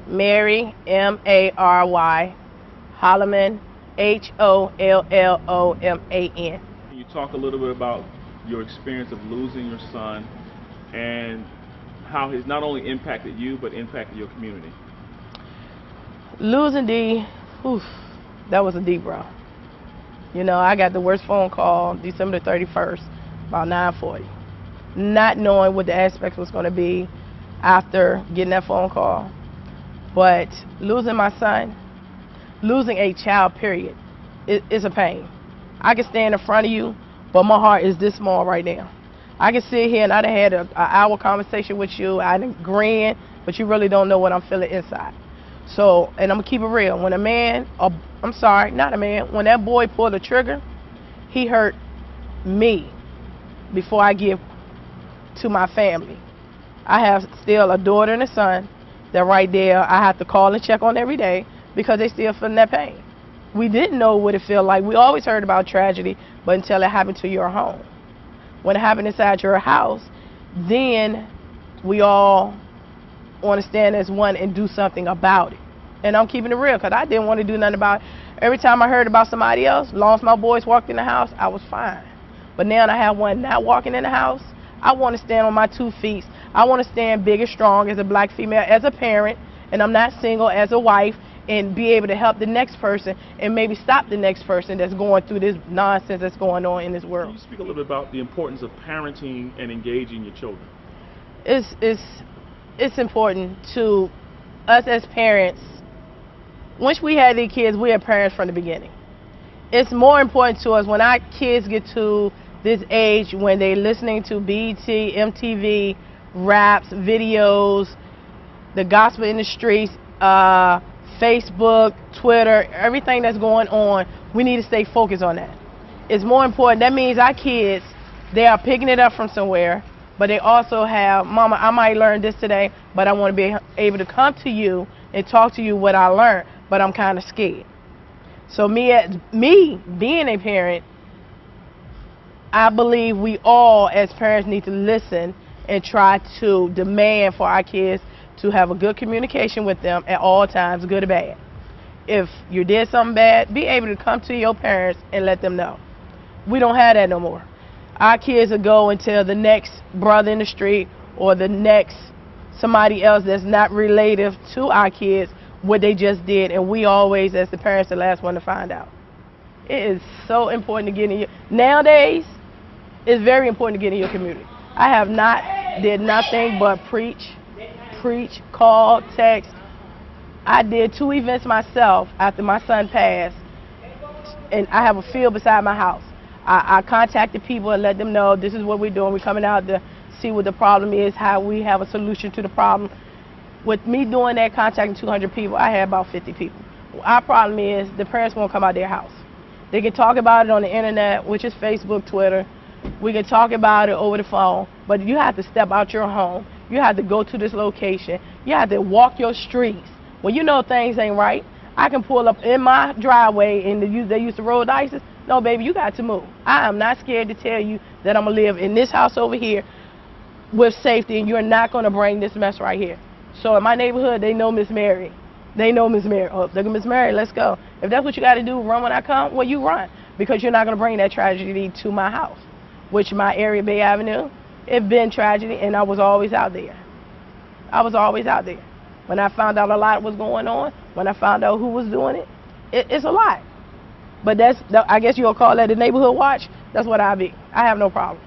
Mary, M-A-R-Y, Holloman, H-O-L-L-O-M-A-N. Can you talk a little bit about your experience of losing your son and how he's not only impacted you but impacted your community? Losing D, whew, that was a deep breath. You know, I got the worst phone call December 31st, about 9:40, not knowing what the aspect was going to be after getting that phone call. But losing my son, losing a child, period, is a pain. I can stand in front of you, but my heart is this small right now. I can sit here and I'd have had an hour conversation with you, I'd grin, but you really don't know what I'm feeling inside. So, and I'm gonna keep it real. When a man, I'm sorry, not a man, when that boy pulled the trigger, he hurt me before I give to my family. I have still a daughter and a son that right there I have to call and check on every day because they still feeling that pain. We didn't know what it felt like. We always heard about tragedy, but until it happened to your home. When it happened inside your house, then we all want to stand as one and do something about it. And I'm keeping it real because I didn't want to do nothing about it. Every time I heard about somebody else, as long as my boys walked in the house, I was fine. But now I have one not walking in the house. I want to stand on my 2 feet. I want to stand big and strong as a black female, as a parent, and I'm not single, as a wife, and be able to help the next person and maybe stop the next person that's going through this nonsense that's going on in this world. Can you speak a little bit about the importance of parenting and engaging your children? It's important to us as parents. Once we had these kids, we had parents from the beginning. It's more important to us when our kids get to this age when they're listening to BET, MTV, raps, videos, the gospel in the streets, Facebook, Twitter, everything that's going on, we need to stay focused on that. It's more important. That means our kids, they are picking it up from somewhere, but they also have, Mama, I might learn this today, but I want to be able to come to you and talk to you what I learned, but I'm kind of scared. So me being a parent, I believe we all as parents need to listen and try to demand for our kids to have a good communication with them at all times, good or bad. If you did something bad, be able to come to your parents and let them know. We don't have that no more. Our kids will go and tell the next brother in the street or the next somebody else that's not relative to our kids what they just did, and we always, as the parents, the last one to find out. It is so important to get in your, nowadays, it's very important to get in your community. I have not did nothing but preach, call, text. I did 2 events myself after my son passed, and I have a field beside my house. I contacted people and let them know this is what we're doing. We're coming out to see what the problem is, how we have a solution to the problem. With me doing that, contacting 200 people, I had about 50 people. Our problem is the parents won't come out their house. They can talk about it on the internet, which is Facebook, Twitter. We can talk about it over the phone, but you have to step out your home. You have to go to this location. You have to walk your streets. When you know things ain't right, I can pull up in my driveway and they used to roll dice. No, baby, you got to move. I am not scared to tell you that I'm going to live in this house over here with safety, and you're not going to bring this mess right here. So in my neighborhood, they know Miss Mary. They know Miss Mary. Oh, look at Miss Mary, let's go. If that's what you got to do, run when I come, well, you run, because you're not going to bring that tragedy to my house, which my area, Bay Avenue, it's been tragedy, and I was always out there. I was always out there. When I found out a lot was going on, when I found out who was doing it, it's a lot. But I guess you'll call that a neighborhood watch. That's what I be. I have no problem.